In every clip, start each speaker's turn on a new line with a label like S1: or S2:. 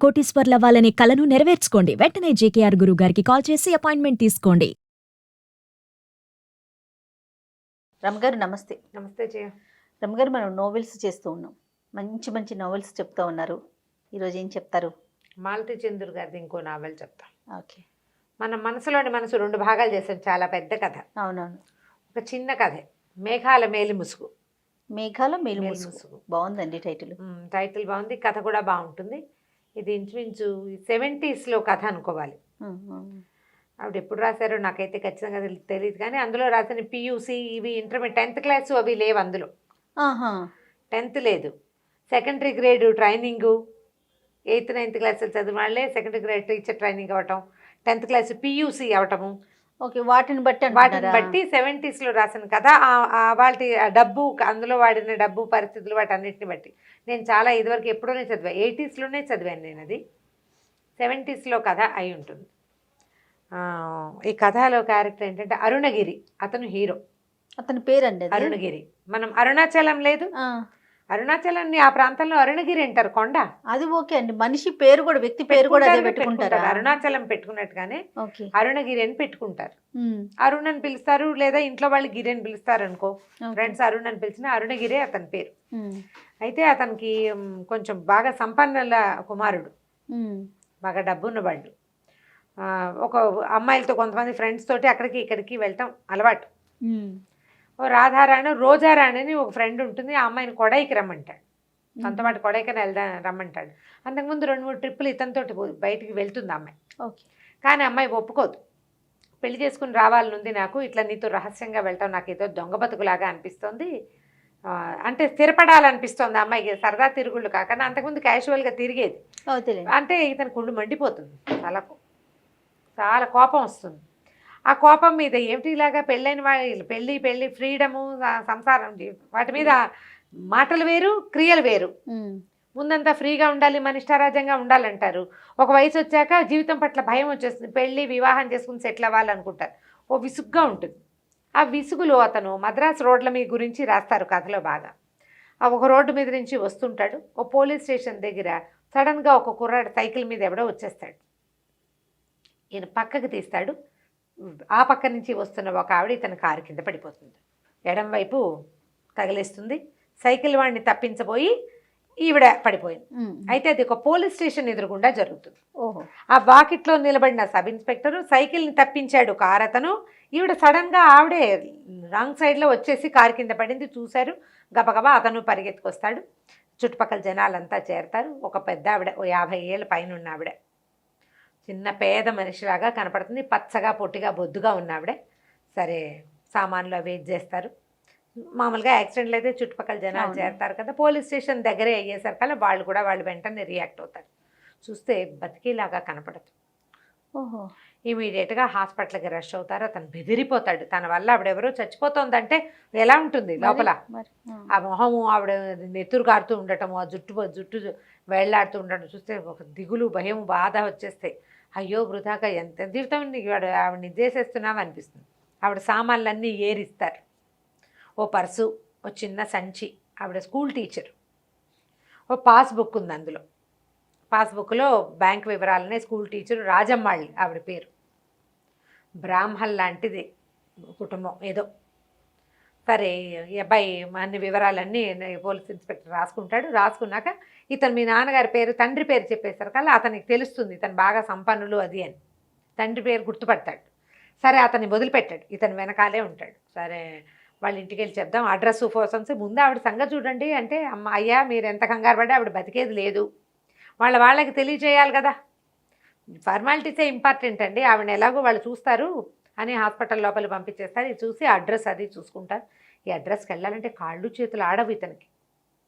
S1: కోటీశ్వర్లవ్వాలనే కలను నెరవేర్చుకోండి. వెంటనే జేకేఆర్ గురువు గారికి కాల్ చేసి అపాయింట్మెంట్ తీసుకోండి.
S2: రమగారు నమస్తే.
S3: నమస్తే జయ.
S2: రమగారు మనం నోవెల్స్ చేస్తూ ఉన్నాం, మంచి మంచి నోవెల్స్ చెప్తూ ఉన్నారు. ఈరోజు ఏం చెప్తారు?
S3: మాలతి చంద్ర గారిది ఇంకో నావెల్ చెప్తా.
S2: ఓకే.
S3: మన మనసులోని మనసు 2 భాగాలు చేసాం. చాలా పెద్ద కథ.
S2: అవునవును.
S3: ఒక చిన్న కథే, మేఘాల మేలి ముసుగు.
S2: మేఘాల మేలు
S3: మేలి
S2: ముసుగు. బాగుందండి టైటిల్.
S3: టైటిల్ బాగుంది, కథ కూడా బాగుంటుంది. ఇది ఇంచుమించు 70s కథ అనుకోవాలి. ఆవిడ ఎప్పుడు రాశారో నాకైతే ఖచ్చితంగా తెలియదు, కానీ అందులో రాసిన పియూసి ఇవి ఇంటర్మీడియట్ 10th క్లాస్ అవి లేవు అందులో. 10th లేదు, secondary grade training, 8th 9th class చదివిన వాళ్ళే సెకండరీ గ్రేడ్ టీచర్ ట్రైనింగ్ అవ్వటం, 10th క్లాస్ పియూసి అవ్వటము.
S2: ఓకే, వాటిని బట్టి
S3: 70s రాసిన కథ. వాటి డబ్బు, అందులో వాడిన డబ్బు పరిస్థితులు, వాటి అన్నిటిని బట్టి నేను చాలా ఇదివరకు ఎప్పుడోనే చదివాను. 80s చదివాను నేను. అది 70s కథ అయి ఉంటుంది. ఈ కథలో క్యారెక్టర్ ఏంటంటే అరుణగిరి, అతను హీరో.
S2: అతని పేరండి
S3: అరుణగిరి. మనం అరుణాచలం లేదు, అరుణాచలాన్ని ఆ ప్రాంతంలో అరుణగిరి అంటారు, కొండ.
S2: అది ఓకే అండి. మనిషి పేరు కూడా, వ్యక్తి పేరు కూడా అదే పెట్టుకుంటారు.
S3: అరుణాచలం పెట్టుకున్నట్టుగానే అరుణగిరి అని పెట్టుకుంటారు. అరుణ్ అని పిలుస్తారు, లేదా ఇంట్లో వాళ్ళు గిరి అని పిలుస్తారు అనుకో. ఫ్రెండ్స్ అరుణ్ అని పిలిచిన అరుణగిరే అతని పేరు. అయితే అతనికి కొంచెం బాగా సంపన్నుల కుమారుడు, బాగా డబ్బున్నవాళ్ళు. ఒక అమ్మాయిలతో, కొంతమంది ఫ్రెండ్స్ తోటి అక్కడికి ఇక్కడికి వెళ్ళటం అలవాటు. ఓ రాధారాణి, రోజారాణి అని ఒక ఫ్రెండ్ ఉంటుంది. ఆ అమ్మాయిని కొడైకి రమ్మంటాడు, తనతో పాటు కొడైకని రమ్మంటాడు. అంతకుముందు 2-3 ట్రిప్పులు ఇతనితోటి బయటికి వెళ్తుంది అమ్మాయి. కానీ అమ్మాయి ఒప్పుకోదు. పెళ్లి చేసుకుని రావాలనుంది నాకు, ఇట్లా నీతో రహస్యంగా వెళ్తాం, నాకు ఏదో దొంగ బతుకులాగా అనిపిస్తుంది, అంటే స్థిరపడాలనిపిస్తుంది అమ్మాయికి. సరదా తిరుగుళ్ళు కాకుండా అంతకుముందు క్యాజువల్గా తిరిగేది. అంటే ఇతని కుళ్ళు మండిపోతుంది, చాలా కోపం వస్తుంది. ఆ కోపం మీద ఏమిటి ఇలాగా పెళ్ళైన వాళ్ళు, పెళ్ళి ఫ్రీడము, సంసారం, వాటి మీద మాటలు వేరు, క్రియలు వేరు. ముందంతా ఫ్రీగా ఉండాలి, మన ఇష్టారాజ్యంగా ఉండాలంటారు. ఒక వయసు వచ్చాక జీవితం పట్ల భయం వచ్చేస్తుంది. పెళ్ళి వివాహం చేసుకుని సెటిల్ అవ్వాలనుకుంటారు. ఓ విసుగ్గా ఉంటుంది. ఆ విసుగులో అతను మద్రాసు రోడ్ల మీ గురించి రాస్తారు కథలో బాగా. ఆ ఒక రోడ్డు మీద నుంచి వస్తుంటాడు. ఓ పోలీస్ స్టేషన్ దగ్గర సడన్గా ఒక కుర్రాడు సైకిల్ మీద ఎవడో వచ్చేస్తాడు. ఈయన పక్కకు తీస్తాడు. ఆ పక్క నుంచి వస్తున్న ఒక ఆవిడ ఇతని కారు కింద పడిపోతుంది. ఎడం వైపు తగిలేస్తుంది. సైకిల్ వాడిని తప్పించబోయి ఈవిడ పడిపోయింది. అయితే అది ఒక పోలీస్ స్టేషన్ ఎదురుగుండా జరుగుతుంది. ఆ వాకిట్లో నిలబడిన సబ్ ఇన్స్పెక్టరు సైకిల్ని తప్పించాడు కారు అతను. ఈవిడ సడన్గా ఆవిడే రాంగ్ సైడ్లో వచ్చేసి కారు కింద పడింది. చూశారు, గబగబా అతను పరిగెత్తుకొస్తాడు. చుట్టుపక్కల జనాలంతా చేరతారు. ఒక పెద్ద ఆవిడ, ఓ 50 ఏళ్ళ పైన ఉన్న ఆవిడ, చిన్న పేద మనిషిలాగా కనపడుతుంది. పచ్చగా పొట్టిగా బొద్దుగా ఉన్నావిడే. సరే, సామాన్లు అవి చేస్తారు. మామూలుగా యాక్సిడెంట్లు అయితే చుట్టుపక్కల జనాలు చేరతారు కదా. పోలీస్ స్టేషన్ దగ్గరే అయ్యేసరికల్లా వాళ్ళు వెంటనే రియాక్ట్ అవుతారు. చూస్తే బతికేలాగా కనపడదు. ఇమీడియట్గా హాస్పిటల్కి రష్ అవుతారు. అతను బెదిరిపోతాడు. తన వల్ల ఆవిడెవరో చచ్చిపోతుందంటే ఎలా ఉంటుంది లోపల. ఆ మొహము, ఆవిడ నెత్తురు కారుతూ ఉండటము, ఆ జుట్టు వేళ్లాడుతూ ఉండటం చూస్తే ఒక దిగులు, భయం, బాధ వచ్చేస్తాయి. అయ్యో వృధాగా ఎంత జీవితం ఆవిడని చేసేస్తున్నావు అనిపిస్తుంది. ఆవిడ సామాన్లన్నీ ఏరిస్తారు. ఓ పర్సు, ఓ చిన్న సంచి, ఆవిడ స్కూల్ టీచర్. ఓ పాస్బుక్ ఉంది, అందులో పాస్బుక్లో బ్యాంక్ వివరాలనే. స్కూల్ టీచరు రాజమ్మాళ్ళి ఆవిడ పేరు. బ్రాహ్మణ్ లాంటిది కుటుంబం ఏదో. సరే, ఈ అబ్బాయి అన్ని వివరాలన్నీ పోలీస్ ఇన్స్పెక్టర్ రాసుకుంటాడు. రాసుకున్నాక ఇతను మీ నాన్నగారి పేరు, తండ్రి పేరు చెప్పేసరికల్లా అతనికి తెలుస్తుంది ఇతను బాగా సంపన్నులు అది అని. తండ్రి పేరు గుర్తుపడతాడు. సరే, అతన్ని వదిలిపెట్టాడు, ఇతను వెనకాలే ఉంటాడు. సరే, వాళ్ళ ఇంటికి వెళ్ళి చెప్దాం, అడ్రస్ ఫోర్సన్స్. ముందు ఆవిడ సంగతి చూడండి అంటే, అయ్యా మీరు ఎంత కంగారు పడి, ఆవిడ బతికేది లేదు, వాళ్ళకి తెలియజేయాలి కదా, ఫార్మాలిటీసే ఇంపార్టెంట్ అండి, ఆవిడ ఎలాగో వాళ్ళు చూస్తారు అని హాస్పిటల్ లోపల పంపించేస్తారు. ఇది చూసి అడ్రస్ అది చూసుకుంటారు. ఈ అడ్రస్కి వెళ్ళాలంటే కాళ్ళు చేతులు ఆడవు ఇతనికి.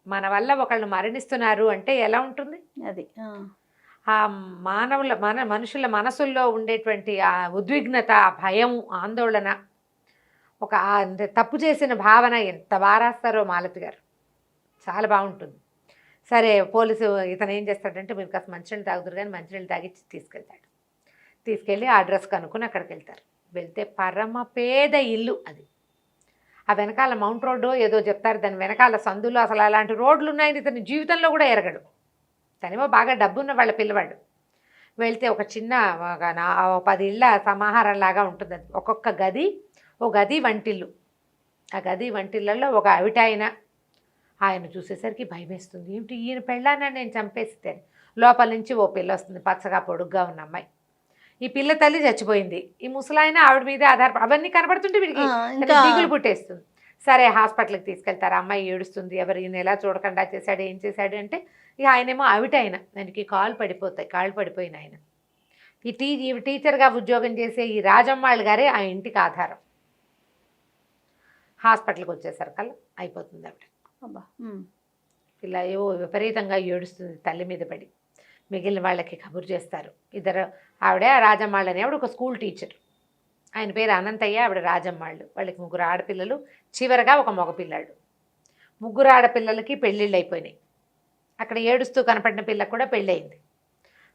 S3: మన వల్ల ఒకళ్ళు మరణిస్తున్నారు అంటే ఎలా ఉంటుంది అది. ఆ మనుషుల మనసుల్లో ఉండేటువంటి ఆ ఉద్విగ్నత, భయం, ఆందోళన, ఒక తప్పు చేసిన భావన ఎంత బాగా రాస్తారో మాలతి గారు, చాలా బాగుంటుంది. సరే, పోలీసు ఇతను ఏం చేస్తాడంటే, మీరు కాస్త మంచినీళ్ళు తాగుతారు కానీ మంచినీళ్ళు తాగి తీసుకెళ్తాడు. తీసుకెళ్ళి ఆ అడ్రస్ కనుక్కొని అక్కడికి వెళ్తారు. వెళ్తే పరమ పేద ఇల్లు అది. ఆ వెనకాల మౌంట్ రోడ్డు ఏదో చెప్తారు, దాని వెనకాల సందులో అసలు అలాంటి రోడ్లు ఉన్నాయని ఇతని జీవితంలో కూడా ఎరగడు. తనేమో బాగా డబ్బున్న వాళ్ళ పిల్లవాడు. వెళ్తే ఒక చిన్న 10 ఇళ్ళ సమాహారం లాగా ఉంటుంది. అది ఒక్కొక్క గది, ఓ గది వంటిల్లు. ఆ గది వంటిళ్ళల్లో ఒక అవిటాయన. ఆయన చూసేసరికి భయమేస్తుంది. ఏమిటి ఈయన పెళ్ళాన్ని నేను చంపేస్తే, లోపల నుంచి ఓ పిల్ల వస్తుంది, పచ్చగా పొడుగ్గా ఉన్న అమ్మాయి. ఈ పిల్ల తల్లి చచ్చిపోయింది. ఈ ముసలాయన ఆవిడ మీదే ఆధారపడి అవన్నీ కనబడుతుంటే వీడికి దిగులు పుట్టేస్తుంది. సరే హాస్పిటల్కి తీసుకెళ్తారు. అమ్మాయి ఏడుస్తుంది, ఎవరు ఈయన ఎలా చూడకుండా చేశాడు, ఏం చేశాడు అంటే ఇక ఆయనేమో అవిటాయన. ఆయనకి కాళ్ళు పడిపోయిన ఆయన. ఈ టీచర్గా ఉద్యోగం చేసే ఈ రాజమ్మాళ్ళు గారే ఆ ఇంటికి ఆధారం. హాస్పిటల్కి వచ్చేసరికల్లా అయిపోతుంది ఆవిడ. పిల్ల ఏవో విపరీతంగా ఏడుస్తుంది తల్లి మీద పడి. మిగిలిన వాళ్ళకి కబురు చేస్తారు. ఇద్దరు, ఆవిడ రాజమ్మాళ్ళని ఆవిడ ఒక స్కూల్ టీచర్. ఆయన పేరు అనంతయ్య, ఆవిడ రాజమ్మాళ్ళు. వాళ్ళకి 3 ఆడపిల్లలు, చివరగా ఒక మగపిల్లాడు. 3 ఆడపిల్లలకి పెళ్ళిళ్ళు అయిపోయినాయి. అక్కడ ఏడుస్తూ కనపడిన పిల్లకు కూడా పెళ్ళయింది.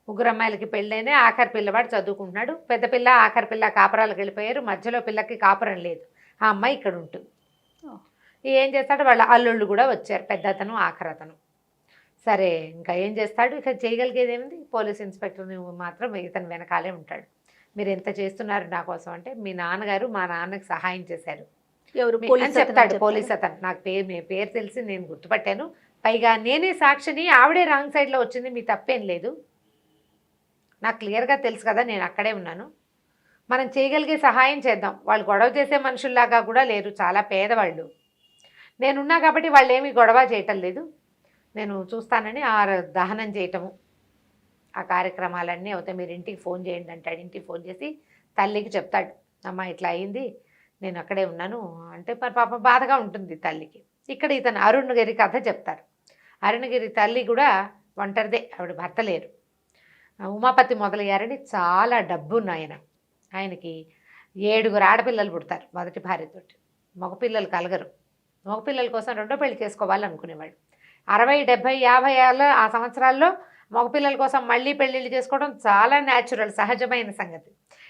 S3: 3 అమ్మాయిలకి పెళ్ళైనా ఆఖరి పిల్లవాడు చదువుకుంటున్నాడు. పెద్ద పిల్ల ఆఖరి పిల్ల కాపురాలకు వెళ్ళిపోయారు. మధ్యలో పిల్లకి కాపురం లేదు. ఆ అమ్మాయి ఇక్కడ ఉంటుంది. ఏం చేస్తాడు, వాళ్ళ అల్లుళ్ళు కూడా వచ్చారు, పెద్ద అతను ఆఖరి అతను. సరే ఇంకా ఏం చేస్తాడు, ఇక చేయగలిగేది ఏమింది, పోలీస్ ఇన్స్పెక్టర్ మాత్రం ఇతను వెనకాలే ఉంటాడు. మీరు ఎంత చేస్తున్నారు నా కోసం అంటే, మీ నాన్నగారు మా నాన్నకి సహాయం చేశారు అని చెప్తాడు పోలీస్ అతను. నాకు పేరు తెలిసి నేను గుర్తుపట్టాను, పైగా నేనే సాక్షిని, ఆవిడే రాంగ్ సైడ్లో వచ్చింది, మీ తప్పేం లేదు, నాకు క్లియర్గా తెలుసు కదా, నేను అక్కడే ఉన్నాను, మనం చేయగలిగే సహాయం చేద్దాం. వాళ్ళు గొడవ చేసే మనుషుల్లాగా కూడా లేరు, చాలా పేదవాళ్ళు. నేనున్నా కాబట్టి వాళ్ళు ఏమీ గొడవ చేయటం లేదు, నేను చూస్తానని ఆ దహనం చేయటము ఆ కార్యక్రమాలన్నీ అవుతాయి. మీరు ఇంటికి ఫోన్ చేయండి అంటాడు. ఇంటికి ఫోన్ చేసి తల్లికి చెప్తాడు, అమ్మ ఇట్లా అయింది, నేను అక్కడే ఉన్నాను అంటే పాప బాధగా ఉంటుంది తల్లికి. ఇక్కడ ఇతను అరుణగిరి కథ చెప్తారు. అరుణగిరి తల్లి కూడా ఒంటరిదే, ఆవిడ భర్త లేరు. ఉమాపతి మొదలయ్యారని చాలా డబ్బున్న ఆయనకి 7 ఆడపిల్లలు పుడతారు మొదటి భార్యతోటి. మగపిల్లలు కలగరు. మగపిల్లల కోసం రెండో పెళ్లి చేసుకోవాలనుకునేవాడు. 60, 70, 50 ఆ సంవత్సరాల్లో మగపిల్లల కోసం మళ్ళీ పెళ్ళిళ్ళు చేసుకోవడం చాలా న్యాచురల్, సహజమైన సంగతి.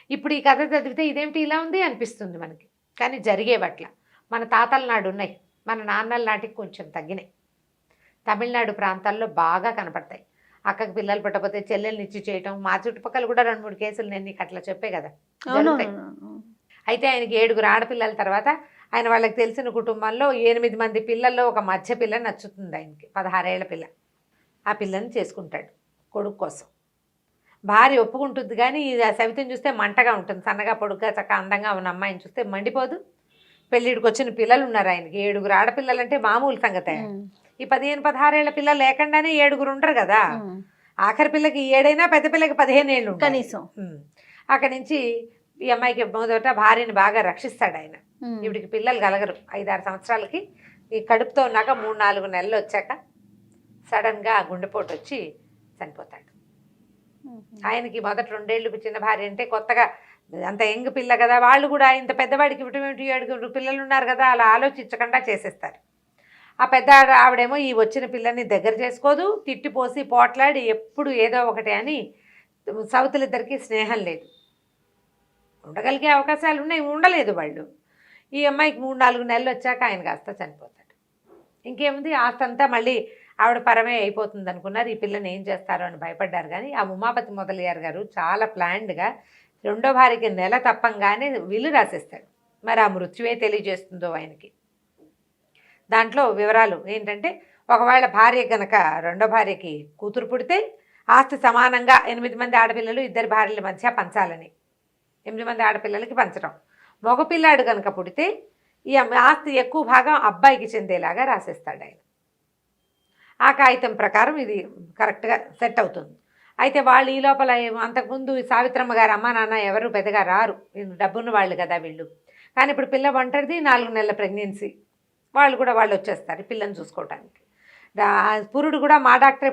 S3: ఇప్పుడు ఈ కథ చదివితే ఇదేమిటి ఇలా ఉంది అనిపిస్తుంది మనకి, కానీ జరిగేవట్ల. మన తాతల నాడు ఉన్నాయి, మన నాన్నల నాటికి కొంచెం తగ్గినాయి. తమిళనాడు ప్రాంతాల్లో బాగా కనపడతాయి. అక్కకి పిల్లలు పుట్టకపోతే చెల్లెల్ని ఇచ్చి చేయటం. మా చుట్టుపక్కల కూడా 2-3 కేసులు నేను నీకు అట్లా చెప్పే కదా జరుగుతాయి. అయితే ఆయనకి 7 ఆడపిల్లల తర్వాత ఆయన వాళ్ళకి తెలిసిన కుటుంబంలో 8 మంది పిల్లల్లో ఒక మధ్య పిల్ల నచ్చుతుంది ఆయనకి, 16 ఏళ్ల పిల్ల. ఆ పిల్లని చేసుకుంటాడు కొడుకు కోసం. భార్య ఒప్పుకుంటుంది, కానీ ఆ సవితిని చూస్తే మంటగా ఉంటుంది. సన్నగా పొడుగ్గా చక్కగా అందంగా ఉన్న అమ్మాయిని చూస్తే మండిపోదు. పెళ్ళిడికి వచ్చిన పిల్లలు ఉన్నారు ఆయనకి 7 ఆడపిల్లలంటే మామూలు సంగతే. ఈ 15, 16 ఏళ్ల పిల్లలు లేకుండానే 7 ఉండరు కదా. ఆఖరి పిల్లకి 7 అయినా పెద్ద పిల్లకి 15 ఏళ్ళు
S2: కనీసం.
S3: అక్కడి నుంచి ఈ అమ్మాయికి మొదట భార్యని బాగా రక్షిస్తాడు ఆయన. ఈవిడికి పిల్లలు కలగరు. 5-6 సంవత్సరాలకి ఈ కడుపుతో ఉన్నాక 3-4 నెలలు వచ్చాక సడన్గా గుండెపోటు వచ్చి చనిపోతాడు. ఆయనకి మొదట 2 ఏళ్ళకి చిన్న భార్య అంటే కొత్తగా అంత యంగ్ పిల్ల కదా, వాళ్ళు కూడా ఇంత పెద్దవాడికి 7 పిల్లలు ఉన్నారు కదా, అలా ఆలోచించకుండా చేసేస్తారు. ఆ పెద్ద ఆవిడేమో ఈ వచ్చిన పిల్లని దగ్గర చేసుకోదు, తిట్టిపోసి పోట్లాడి ఎప్పుడు ఏదో ఒకటి అని. సౌతులిద్దరికీ స్నేహం లేదు. ఉండగలిగే అవకాశాలు ఉన్నాయి, ఉండలేదు వాళ్ళు. ఈ అమ్మాయికి 3-4 నెలలు వచ్చాక ఆయన కాస్త చనిపోతాడు. ఇంకేముంది, ఆస్తంతా మళ్ళీ ఆవిడ పరమే అయిపోతుంది అనుకున్నారు. ఈ పిల్లని ఏం చేస్తారో అని భయపడ్డారు. కానీ ఆ ఉమాపతి మొదలయ్యారు గారు చాలా ప్లాన్డ్గా రెండో భార్యకి నెల తప్పంగానే విల్లు రాసేస్తాడు. మరి ఆ మృత్యువే తెలియజేస్తుందో ఆయనకి. దాంట్లో వివరాలు ఏంటంటే, ఒకవేళ భార్య కనుక రెండో భార్యకి కూతురు పుడితే ఆస్తి సమానంగా 8 మంది ఆడపిల్లలు 2 భార్యల మధ్య పంచాలని, 8 మంది ఆడపిల్లలకి పంచడం. మగపిల్లాడు కనుక పుడితే ఈ ఆస్తి ఎక్కువ భాగం అబ్బాయికి చెందేలాగా రాసేస్తాడు ఆయన. ఆ కాగితం ప్రకారం ఇది కరెక్ట్గా సెట్ అవుతుంది. అయితే వాళ్ళు ఈ లోపల అంతకుముందు సావిత్రమ్మ గారు అమ్మ నాన్న ఎవరు పెద్దగా రారు, డబ్బున్న వాళ్ళు కదా వీళ్ళు. కానీ ఇప్పుడు పిల్ల ఒంటరిది, 4 నెలల ప్రెగ్నెన్సీ. వాళ్ళు వచ్చేస్తారు పిల్లని చూసుకోవటానికి. పురుడు కూడా మా డాక్టరే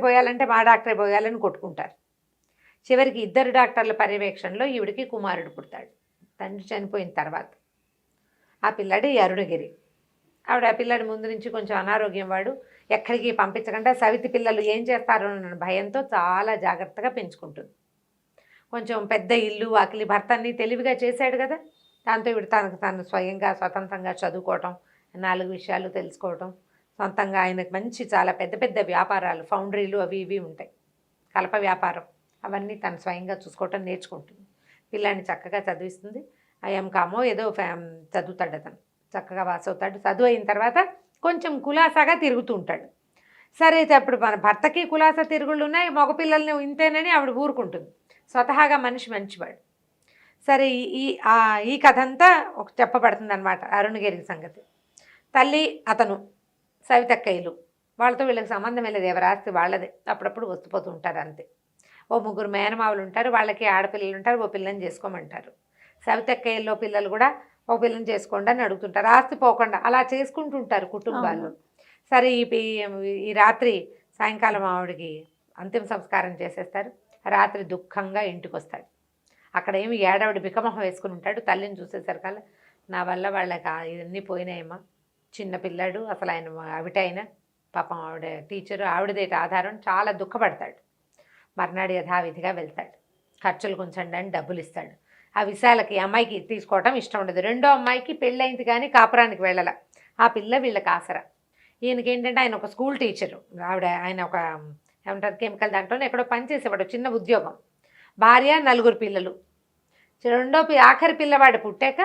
S3: పోయాలని కొట్టుకుంటారు. చివరికి 2 డాక్టర్ల పర్యవేక్షణలో ఈవిడికి కుమారుడు పుడతాడు తండ్రి చనిపోయిన తర్వాత. ఆ పిల్లాడు అరుణగిరి. ఆవిడ ఆ పిల్లాడి ముందు నుంచి కొంచెం అనారోగ్యం, వాడు ఎక్కడికి పంపించకుండా సవితి పిల్లలు ఏం చేస్తారో అన్న భయంతో చాలా జాగ్రత్తగా పెంచుకుంటుంది. కొంచెం పెద్ద ఇల్లు వాకిలి, భర్త అన్నీ తెలివిగా చేశాడు కదా, దాంతో ఈవిడ తను స్వయంగా స్వతంత్రంగా చదువుకోవటం, 4 విషయాలు తెలుసుకోవటం, సొంతంగా ఆయనకు మంచి చాలా పెద్ద పెద్ద వ్యాపారాలు, ఫౌండరీలు అవి ఇవి ఉంటాయి. కలప వ్యాపారం అవన్నీ తను స్వయంగా చూసుకోవటం నేర్చుకుంటుంది. పిల్లాన్ని చక్కగా చదివిస్తుంది. ఎంకామో ఏదో చదువుతాడు అతను, చక్కగా పాస్ అవుతాడు. చదువు అయిన తర్వాత కొంచెం కులాసాగా తిరుగుతూ ఉంటాడు. సరే అప్పుడు మన భర్తకి కులాసా తిరుగుళ్ళు ఉన్నాయి, మగపిల్లల్ని ఇంతేనని ఆవిడ ఊరుకుంటుంది. స్వతహాగా మనిషి మంచివాడు. సరే ఈ కథ అంతా ఒక చెప్పబడుతుంది అనమాట అరుణగిరి సంగతి. తల్లి అతను సవితక్కయ్యలు వాళ్ళతో వీళ్ళకి సంబంధం లేదు, ఎవరి ఆస్తి వాళ్ళదే, అప్పుడప్పుడు వస్తుపోతూ ఉంటారు అంతే. ఓ 3 మేనమావులు ఉంటారు, వాళ్ళకి ఆడపిల్లలు ఉంటారు, ఓ పిల్లని చేసుకోమంటారు. సవితక్కయ్యల్లో పిల్లలు కూడా ఓ పిల్లని చేసుకోండి అని అడుగుతుంటారు, ఆస్తి పోకుండా అలా చేసుకుంటుంటారు కుటుంబాల్లో. సరే ఈ రాత్రి సాయంకాలం ఆవిడకి అంతిమ సంస్కారం చేసేస్తారు. రాత్రి దుఃఖంగా ఇంటికి వస్తాడు. అక్కడ ఏమి ఏడావిడ బికమొహం వేసుకుని ఉంటాడు. తల్లిని చూసేసరికల్లా నా వల్ల వాళ్ళకి ఇవన్నీ పోయినాయమ్మా, చిన్న పిల్లాడు, అసలు ఆయన ఆవిటైనా పాపం ఆవిడ టీచరు, ఆవిడదేటి ఆధారం, చాలా దుఃఖపడతాడు. మర్నాడు యథావిధిగా వెళ్తాడు. ఖర్చులు కొంచెం అని డబ్బులు ఇస్తాడు. ఆ విశాలకి అమ్మాయికి తీసుకోవటం ఇష్టం ఉండదు. రెండో అమ్మాయికి పెళ్ళైంది కానీ కాపురానికి వెళ్ళాల. ఆ పిల్ల వీళ్ళకి ఆసరా. ఈయనకి ఏంటంటే ఆయన ఒక స్కూల్ టీచరు, ఆయన ఒక ఏమంటారు కెమికల్ దాంట్లోనే ఎక్కడో పనిచేసేవాడు, చిన్న ఉద్యోగం. భార్య, 4 పిల్లలు. ఆఖరి పిల్లవాడు పుట్టాక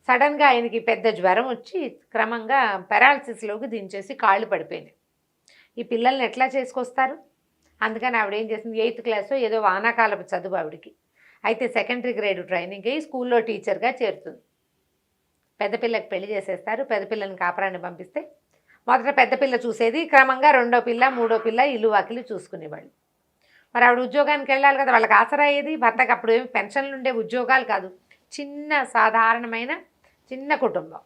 S3: సడన్గా ఆయనకి పెద్ద జ్వరం వచ్చి క్రమంగా పెరాలసిస్లోకి దించేసి కాళ్ళు పడిపోయినాయి. ఈ పిల్లల్ని ఎట్లా చేసుకొస్తారు? అందుకని ఆవిడ ఏం చేసింది, 8th క్లాస్లో ఏదో వానాకాలపు చదువు ఆవిడికి. అయితే సెకండరీ గ్రేడ్ ట్రైనింగ్ అయ్యి స్కూల్లో టీచర్గా చేరుతుంది. పెద్ద పిల్లకి పెళ్లి చేసేస్తారు. పెద్ద పిల్లని కాపురాన్ని పంపిస్తే మొదట పెద్ద పిల్ల చూసేది, క్రమంగా 2వ పిల్ల 3వ పిల్ల ఇల్లు వాకిలి చూసుకునేవాళ్ళు. మరి ఆవిడ ఉద్యోగానికి వెళ్ళాలి కదా, వాళ్ళకి ఆసరా అయ్యేది. భర్తకు అప్పుడు ఏమి పెన్షన్లు ఉండే ఉద్యోగాలు కాదు, చిన్న సాధారణమైన చిన్న కుటుంబం.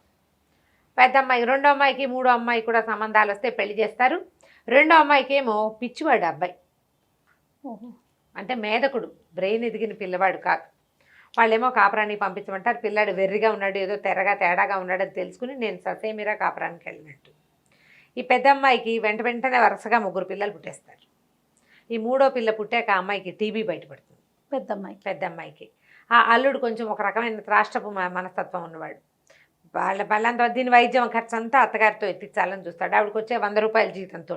S3: పెద్ద అమ్మాయి, 2వ అమ్మాయికి 3వ అమ్మాయి కూడా సంబంధాలు వస్తే పెళ్లి చేస్తారు. 2వ అమ్మాయికి ఏమో పిచ్చివాడు అబ్బాయి, అంటే మేధకుడు, బ్రెయిన్ ఎదిగిన పిల్లవాడు కాదు. వాళ్ళేమో కాపురానికి పంపించమంటారు. పిల్లాడు వెర్రిగా ఉన్నాడు, ఏదో తేడాగా ఉన్నాడని తెలుసుకుని నేను ససేమిరా కాపురానికి వెళ్ళినట్టు. ఈ పెద్ద అమ్మాయికి వెంటనే వరుసగా 3 పిల్లలు పుట్టేస్తారు. ఈ 3వ పిల్ల పుట్టాక ఆ అమ్మాయికి టీబీ బయటపడుతుంది. పెద్ద అమ్మాయికి ఆ అల్లుడు కొంచెం ఒక రకమైన త్రాష్టపు మనస్తత్వం ఉన్నవాడు. వాళ్ళంతా దీని వైద్యం ఖర్చు అంతా అత్తగారితో ఎత్తించాలని చూస్తాడు. ఆవిడకి వచ్చే 100 రూపాయల జీతంతో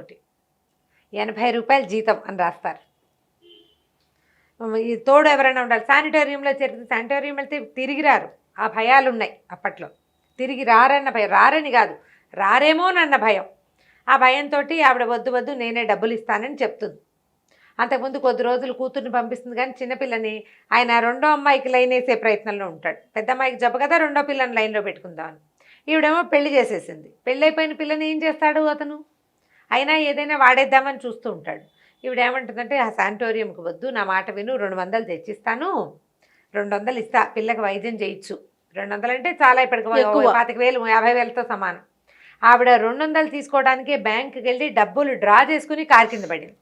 S3: 80 రూపాయల జీతం అని రాస్తారు. ఈ తోడు ఎవరైనా ఉండాలి. శానిటోరియంలో చేరితే శానిటోరియం వెళ్తే తిరిగి రారు, ఆ భయాలు ఉన్నాయి అప్పట్లో. తిరిగి రారన్న భయం, రారని కాదు రారేమోనన్న భయం. ఆ భయంతో ఆవిడ వద్దు నేనే డబ్బులు ఇస్తానని చెప్తుంది. అంతకుముందు కొద్ది రోజులు కూతుర్ని పంపిస్తుంది, కానీ చిన్నపిల్లని ఆయన 2వ అమ్మాయికి లైన్ వేసే ప్రయత్నంలో ఉంటాడు. పెద్ద అమ్మాయికి జబ్బు కదా, 2వ పిల్లని లైన్లో పెట్టుకుందామని. ఈవిడేమో పెళ్లి చేసేసింది. పెళ్ళైపోయిన పిల్లని ఏం చేస్తాడు అతను? అయినా ఏదైనా వాడేద్దామని చూస్తూ ఉంటాడు. ఈవిడేమంటుందంటే, ఆ శానిటోరియంకి వద్దు, నా మాట విను, 200 తెచ్చిస్తాను, 200 ఇస్తా, పిల్లకి వైద్యం చేయొచ్చు. 200 అంటే చాలా, ఇప్పటికి 25,000 50,000తో సమానం. ఆవిడ 200 తీసుకోవడానికే బ్యాంకుకి వెళ్ళి డబ్బులు డ్రా చేసుకుని కారు కింద పడింది.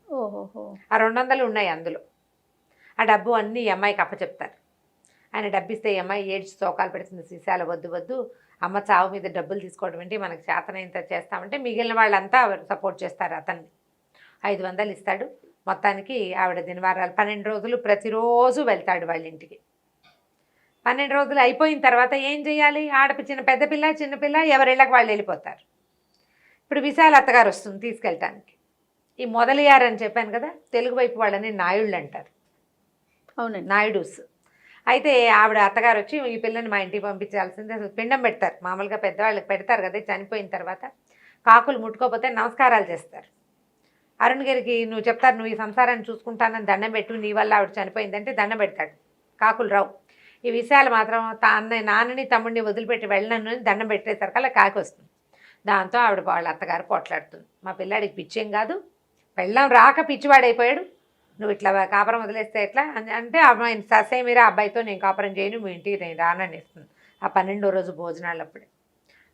S3: ఆ 200 ఉన్నాయి అందులో. ఆ డబ్బు అన్నీ ఈ అమ్మాయికి అప్పచెప్తారు. ఆయన డబ్బిస్తే ఈ అమ్మాయి ఏడ్చి తోకాలు పెడుతుంది. సీసాలు వద్దు, అమ్మ చావు మీద డబ్బులు తీసుకోవడం ఏంటి, మనకు చేతనైనంత చేస్తామంటే మిగిలిన వాళ్ళంతా సపోర్ట్ చేస్తారు అతన్ని. 500 ఇస్తాడు. మొత్తానికి ఆవిడ దినవారాలు 12 రోజులు ప్రతిరోజు వెళ్తాడు వాళ్ళ ఇంటికి. 12 రోజులు అయిపోయిన తర్వాత ఏం చేయాలి? పెద్ద పిల్ల చిన్నపిల్ల ఎవరిళ్ళకి వాళ్ళు వెళ్ళిపోతారు. ఇప్పుడు విశాల అత్తగారు వస్తుంది తీసుకెళ్ళటానికి. ఈ మొదలయ్యారు అని చెప్పాను కదా, తెలుగు వైపు వాళ్ళని నాయుళ్ళు అంటారు.
S2: అవునండి,
S3: నాయుడుస్. అయితే ఆవిడ అత్తగారు వచ్చి ఈ పిల్లని మా ఇంటికి పంపించాల్సిందే, అసలు పిండం పెడతారు. మామూలుగా పెద్దవాళ్ళకి పెడతారు కదా, చనిపోయిన తర్వాత కాకులు ముట్టుకోకపోతే నమస్కారాలు చేస్తారు. అరుణగిరికి నువ్వు చెప్తారు, నువ్వు ఈ సంసారాన్ని చూసుకుంటానని దండం పెట్టు, నీ వల్ల ఆవిడ చనిపోయిందంటే దండం పెడతాడు. కాకులు రావు. ఈ విషయాలు మాత్రం నాన్నని తమ్ముడిని వదిలిపెట్టి వెళ్ళను అని దండం పెట్టేసరికల్లా కాకి వస్తుంది. దాంతో ఆవిడ వాళ్ళ అత్తగారు పోట్లాడుతుంది, మా పిల్లాడికి పిచ్చేం కాదు, పెళ్ళం రాక పిచ్చివాడైపోయాడు, నువ్వు ఇట్లా కాపురం వదిలేస్తే ఎట్లా అంటే, అమ్మాయి ససేమిరా అబ్బాయితో నేను కాపురం చేయను, మీ ఇంటికి నేను రానని ఇస్తుంది. ఆ 12వ రోజు భోజనాలు అప్పుడే.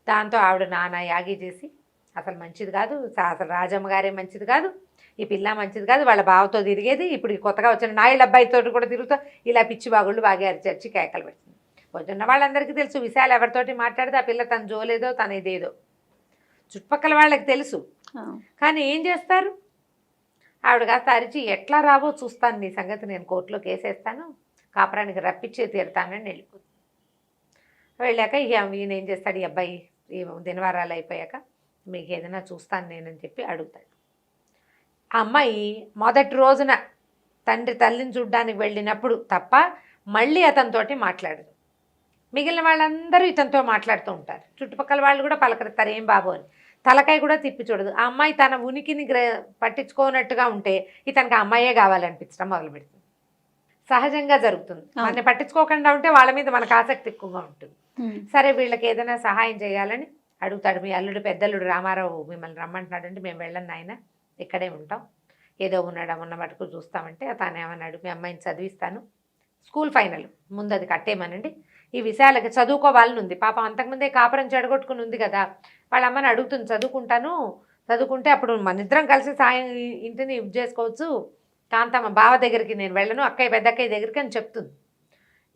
S3: దాంతో ఆవిడ నానా యాగి చేసి, అసలు మంచిది కాదు, అసలు రాజమ్మ గారే మంచిది కాదు, ఈ పిల్ల మంచిది కాదు, వాళ్ళ బావతో తిరిగేది, ఇప్పుడు కొత్తగా వచ్చిన నాయుడు అబ్బాయితో కూడా తిరుగుతూ ఇలా పిచ్చి బాగుళ్ళు బాగా అరిచర్చి కేకలు పెడుతుంది. పొద్దున్న వాళ్ళందరికీ తెలుసు విశాల్ ఎవరితోటి మాట్లాడితే ఆ పిల్ల తన జోలేదో తన ఇదేదో చుట్టుపక్కల వాళ్ళకి తెలుసు. కానీ ఏం చేస్తారు? ఆవిడ కాస్త అరిచి, ఎట్లా రావో చూస్తాను, నీ సంగతి నేను కోర్టులో కేసేస్తాను, కాపురానికి రప్పించే తీరుతానని వెళ్ళిపోతుంది. వెళ్ళాక ఈయన ఏం చేస్తాడు, ఈ అబ్బాయి ఈ దినవారాలు అయిపోయాక మీకు ఏదైనా చూస్తాను నేనని చెప్పి అడుగుతాడు. ఆ అమ్మాయి మొదటి రోజున తండ్రి తల్లిని చూడ్డానికి వెళ్ళినప్పుడు తప్ప మళ్ళీ అతనితోటి మాట్లాడదు. మిగిలిన వాళ్ళందరూ ఇతనితో మాట్లాడుతూ ఉంటారు. చుట్టుపక్కల వాళ్ళు కూడా పలకరిస్తారు ఏం బాబు అని. తలకాయ కూడా తిప్పి చూడదు. ఆ అమ్మాయి తన ఉనికిని పట్టించుకోనట్టుగా ఉంటే ఇతనికి ఆ అమ్మాయే కావాలనిపించడం మొదలు పెడుతుంది. సహజంగా జరుగుతుంది. మనని పట్టించుకోకుండా ఉంటే వాళ్ళ మీద మనకు ఆసక్తి ఎక్కువగా ఉంటుంది. సరే వీళ్ళకి ఏదైనా సహాయం చేయాలని అడుగుతాడు. మీ అల్లుడు పెద్దల్లుడు రామారావు మిమ్మల్ని రమ్మంటున్నాడంటే మేము వెళ్ళను నాయన, ఇక్కడే ఉంటాం, ఏదో ఉన్న మటుకు చూస్తామంటే తాను ఏమన్నాడు, మీ అమ్మాయిని చదివిస్తాను, స్కూల్ ఫైనల్ ముందు అది కట్టేయమనండి, ఈ విషయాలకి చదువుకోవాలని ఉంది. పాపం అంతకుముందే కాపురం చెడగొట్టుకుని ఉంది కదా, వాళ్ళ అమ్మని అడుగుతుంది చదువుకుంటే అప్పుడు మన ఇద్దరం కలిసి సాయం ఇంటిని ఇది చేసుకోవచ్చు, కాంతమ్మ బావ దగ్గరికి నేను వెళ్ళను, అక్కయ్య పెద్దక్కయ్య దగ్గరికి అని చెప్తుంది.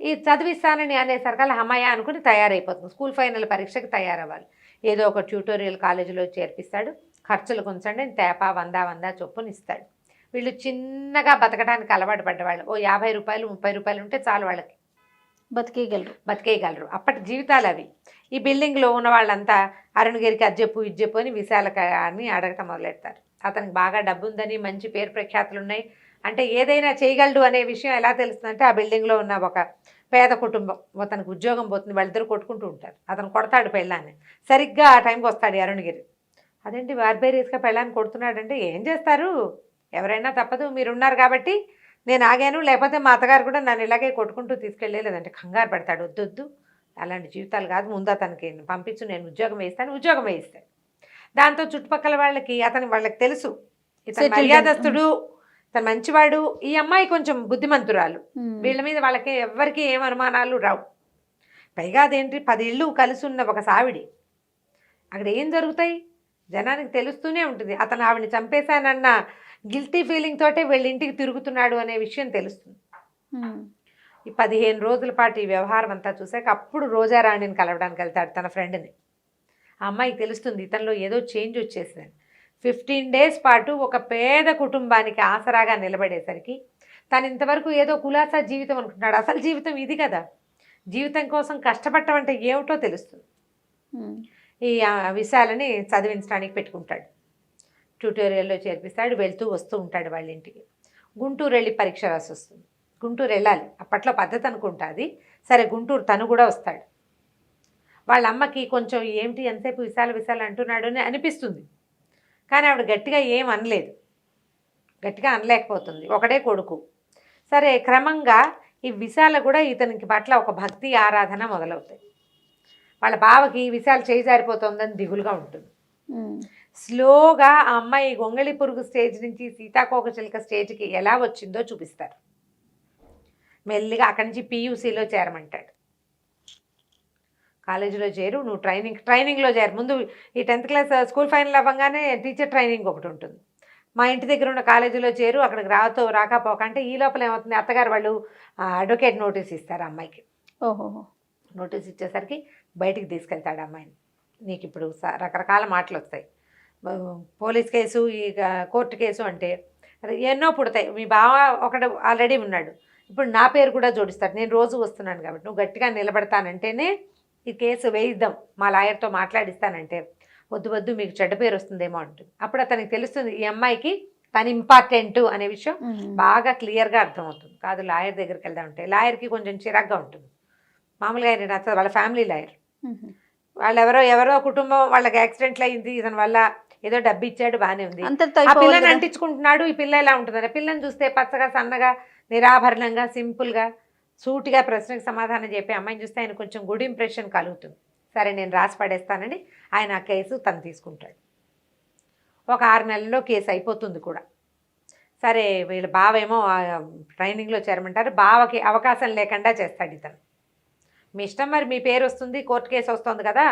S3: ఈ చదివిస్తానని అనేసరికల్లా అమ్మాయి అనుకుని తయారైపోతుంది. స్కూల్ ఫైనల్ పరీక్షకి తయారవ్వాలి. ఏదో ఒక ట్యూటోరియల్ కాలేజీలో చేర్పిస్తాడు. ఖర్చులు కొంచండి తేప 100 చొప్పున ఇస్తాడు. వీళ్ళు చిన్నగా బతకడానికి అలవాటు పడ్డవాళ్ళు. ఓ 50 రూపాయలు 30 రూపాయలు ఉంటే చాలు వాళ్ళకి బతికేయగలరు. అప్పటి జీవితాలు అవి. ఈ బిల్డింగ్లో ఉన్న వాళ్ళంతా అరుణగిరికి అది చెప్పు అని విశాలని అడగటం మొదలెడతారు. అతనికి బాగా డబ్బు ఉందని, మంచి పేరు ప్రఖ్యాతులు ఉన్నాయి, అంటే ఏదైనా చేయగలడు అనే విషయం ఎలా తెలుస్తుందంటే ఆ బిల్డింగ్లో ఉన్న ఒక పేద కుటుంబం, అతనికి ఉద్యోగం పోతుంది, వాళ్ళిద్దరు కొట్టుకుంటూ ఉంటారు. అతను కొడతాడు పెళ్ళాన్ని. సరిగ్గా ఆ టైంకి వస్తాడు అరుణగిరి. అదేంటి బార్బేరియస్గా పెళ్ళాన్ని కొడుతున్నాడంటే ఏం చేస్తారు, ఎవరైనా తప్పదు, మీరున్నారు కాబట్టి నేను ఆగాను, లేకపోతే మా అత్తగారు కూడా నన్ను ఇలాగే కొట్టుకుంటూ తీసుకెళ్ళలేదంటే కంగారు పడతాడు. వద్దొద్దు అలాంటి జీవితాలు కాదు, ముందు అతనికి పంపించు, నేను ఉద్యోగం వేయిస్తాను. దాంతో చుట్టుపక్కల వాళ్ళకి తెలుసు ఇతను మర్యాదస్తుడు, తను మంచివాడు, ఈ అమ్మాయి కొంచెం బుద్ధిమంతురాలు, వీళ్ళ మీద వాళ్ళకి ఎవ్వరికి ఏం అనుమానాలు రావు. పైగా అదేంటి 10 ఇళ్ళు కలిసి ఉన్న ఒక సావిడి, అక్కడ ఏం జరుగుతాయి జనానికి తెలుస్తూనే ఉంటుంది. అతను ఆవిడని చంపేశానన్న గిల్టీ ఫీలింగ్ తోటే వీళ్ళ ఇంటికి తిరుగుతున్నాడు అనే విషయం తెలుస్తుంది. ఈ 15 రోజుల పాటు ఈ వ్యవహారం అంతా చూసాక అప్పుడు రోజారాణిని కలవడానికి వెళ్తాడు తన ఫ్రెండ్ని. ఆ అమ్మాయికి తెలుస్తుంది ఇతనిలో ఏదో చేంజ్ వచ్చేసిందని. 15 డేస్ పాటు ఒక పేద కుటుంబానికి ఆసరాగా నిలబడేసరికి తను ఇంతవరకు ఏదో కులాసా జీవితం అనుకుంటున్నాడు. అసలు జీవితం ఇది కదా, జీవితం కోసం కష్టపడటం అంటే ఏమిటో తెలుస్తుంది. ఈ విషయాలని చదివించడానికి పెట్టుకుంటాడు. ట్యూటోరియల్లో చేర్పిస్తాడు. వెళ్తూ వస్తూ ఉంటాడు వాళ్ళ ఇంటికి. గుంటూరు వెళ్ళి పరీక్ష రాసి వస్తుంది. గుంటూరు వెళ్ళాలి, అప్పట్లో పద్ధతి అనుకుంటుంది. సరే గుంటూరు తను కూడా వస్తాడు. వాళ్ళ అమ్మకి కొంచెం ఏమిటి ఎంతసేపు విశాల అంటున్నాడు అని అనిపిస్తుంది. కానీ ఆవిడ గట్టిగా ఏం అనలేదు, గట్టిగా అనలేకపోతుంది, ఒకడే కొడుకు. సరే క్రమంగా ఈ విశాల కూడా ఇతనికి పట్ల ఒక భక్తి ఆరాధన మొదలవుతాయి. వాళ్ళ బావకి విశాల చేయి జారిపోతుందని దిగులుగా ఉంటుంది. స్లోగా ఆ అమ్మాయి గొంగళి పురుగు స్టేజ్ నుంచి సీతాకోక చిలుక స్టేజ్కి ఎలా వచ్చిందో చూపిస్తారు. మెల్లిగా అక్కడి నుంచి PUCలో చేరమంటాడు. కాలేజీలో చేరు, నువ్వు ట్రైనింగ్లో చేరు. ముందు ఈ 10th క్లాస్ స్కూల్ ఫైనల్ అవ్వగానే టీచర్ ట్రైనింగ్ ఒకటి ఉంటుంది. మా ఇంటి దగ్గర ఉన్న కాలేజీలో చేరు, అక్కడికి రాకపోక అంటే ఈ లోపల ఏమవుతుంది, అత్తగారు వాళ్ళు అడ్వకేట్ నోటీస్ ఇస్తారు అమ్మాయికి. నోటీస్ ఇచ్చేసరికి బయటికి తీసుకెళ్తాడు అమ్మాయిని. నీకు ఇప్పుడు రకరకాల మాటలు వస్తాయి, పోలీస్ కేసు, ఈ కోర్టు కేసు అంటే ఎన్నో పుడతాయి. మీ బావ ఒకడు ఆల్రెడీ ఉన్నాడు, ఇప్పుడు నా పేరు కూడా జోడిస్తాడు, నేను రోజు వస్తున్నాను కాబట్టి నువ్వు గట్టిగా నిలబడతానంటేనే ఈ కేసు వేయిద్దాం, మా లాయర్తో మాట్లాడిస్తానంటే వద్దు మీకు చెడ్డ పేరు వస్తుందేమో అంటుంది. అప్పుడు అతనికి తెలుస్తుంది ఈ అమ్మాయికి తను ఇంపార్టెంట్ అనే విషయం బాగా క్లియర్గా అర్థమవుతుంది. కాదు లాయర్ దగ్గరికి వెళ్దామంటే లాయర్కి కొంచెం చిరాగ్గా ఉంటుంది. మామూలుగా ఆయన నచ్చదు, వాళ్ళ ఫ్యామిలీ లాయర్. వాళ్ళు ఎవరో కుటుంబం వాళ్ళకి యాక్సిడెంట్లు అయింది, ఇతని వల్ల ఏదో డబ్బు ఇచ్చాడు, బాగానే ఉంది, ఆ పిల్లని అంటించుకుంటున్నాడు, ఈ పిల్ల ఎలా ఉంటుందని. పిల్లని చూస్తే పచ్చగా సన్నగా నిరాభరణంగా సింపుల్గా సూటిగా ప్రశ్నకు సమాధానం చెప్పి అమ్మాయిని చూస్తే ఆయన కొంచెం గుడ్ ఇంప్రెషన్ కలుగుతుంది. సరే నేను రాసి పడేస్తానండి, ఆయన ఆ కేసు తను తీసుకుంటాడు. ఒక 6 నెలల్లో కేసు అయిపోతుంది కూడా. సరే వీళ్ళ బావేమో ట్రైనింగ్లో చేరమంటారు. బావకి అవకాశం లేకుండా చేస్తాడు ఇతను. మీ ఇష్టం, మరి మీ పేరు వస్తుంది, కోర్టు కేసు వస్తుంది కదా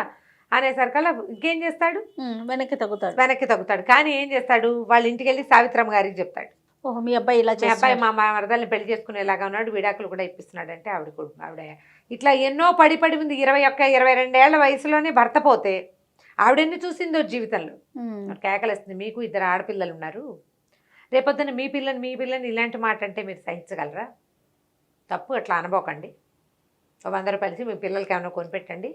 S3: అనేసరికల్లా ఇంకేం చేస్తాడు, వెనక్కి తగ్గుతాడు. కానీ ఏం చేస్తాడు, వాళ్ళ ఇంటికి వెళ్ళి సావిత్రమ్మ గారికి చెప్తాడు,
S2: మీ అబ్బాయి
S3: మా మరదల్ని పెళ్లి చేసుకునేలాగా ఉన్నాడు, విడాకులు కూడా ఇప్పిస్తున్నాడు అంటే ఆవిడ ఇట్లా ఎన్నో పడి ఉంది. 21-22 ఏళ్ల వయసులోనే భర్త పోతే ఆవిడెన్ని చూసిందో జీవితంలో. కేకలేస్తుంది, మీకు 2 ఆడపిల్లలు ఉన్నారు, రేపొద్దున మీ పిల్లని ఇలాంటి మాట అంటే మీరు సహించగలరా? తప్పు, అట్లా అనబోకండి, 100 రూపాయలు మీ పిల్లలకి ఏమైనా కొనిపెట్టండి,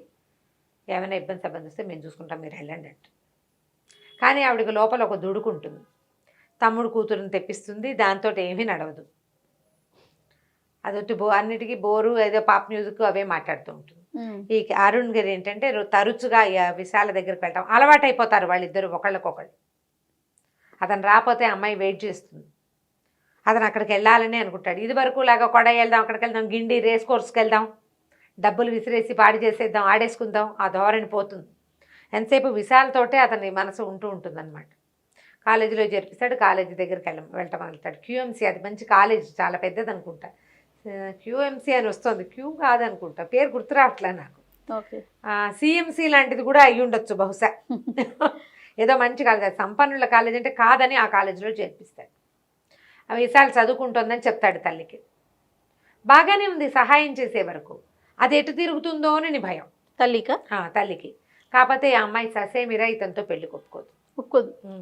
S3: ఏమైనా ఇబ్బంది వస్తే మేము చూసుకుంటాం, మీరు వెళ్ళండి అంట. కానీ ఆవిడకి లోపల ఒక దుడుకుంటుంది. తమ్ముడు కూతురుని తెప్పిస్తుంది, దాంతో ఏమీ నడవదు. అదొట్టి అన్నిటికీ బోరు ఏదో పాప్ మ్యూజిక్ అవే మాట్లాడుతూ ఉంటుంది. ఈ అరుణ్ గారు ఏంటంటే తరచుగా విశాల దగ్గరికి వెళ్ళటం అలవాటు అయిపోతారు వాళ్ళిద్దరు ఒకళ్ళకొకళ్ళు. అతను రాకపోతే అమ్మాయి వెయిట్ చేస్తుంది. అతను అక్కడికి వెళ్ళాలని అనుకుంటాడు. ఇది వరకు లాగా కొడై వెళ్దాం, అక్కడికి వెళ్దాం, గిండి రేస్ కోర్స్కి వెళ్దాం, డబ్బులు విసిరేసి పాడి చేసేద్దాం, ఆడేసుకుందాం, ఆ ధోరణి పోతుంది. ఎంతసేపు విశాలతోటే అతని మనసు ఉంటూ ఉంటుందన్నమాట. కాలేజీలో చేర్పిస్తాడు, కాలేజీ దగ్గరికి వెళ్ళటం వెళ్తాడు. క్యూఎంసీ అది మంచి కాలేజ్, చాలా పెద్దది అనుకుంటా. క్యూఎంసీ అని వస్తుంది, క్యూ కాదనుకుంటా, పేరు గుర్తు రావట్లే నాకు. సిఎంసీ లాంటిది కూడా అయ్యి ఉండొచ్చు బహుశా. ఏదో మంచి కాలేజ్, సంపన్నుల కాలేజ్ అంటే కాదని ఆ కాలేజీలో చేర్పిస్తాడు. విశాల్ చదువుకుంటుందని చెప్తాడు తల్లికి. బాగానే ఉంది సహాయం చేసే వరకు. అది ఎటు తిరుగుతుందో అని భయం తల్లికి. కాకపోతే ఆ అమ్మాయి ససేమిరా ఇతనితో పెళ్లి ఒప్పుకోదు.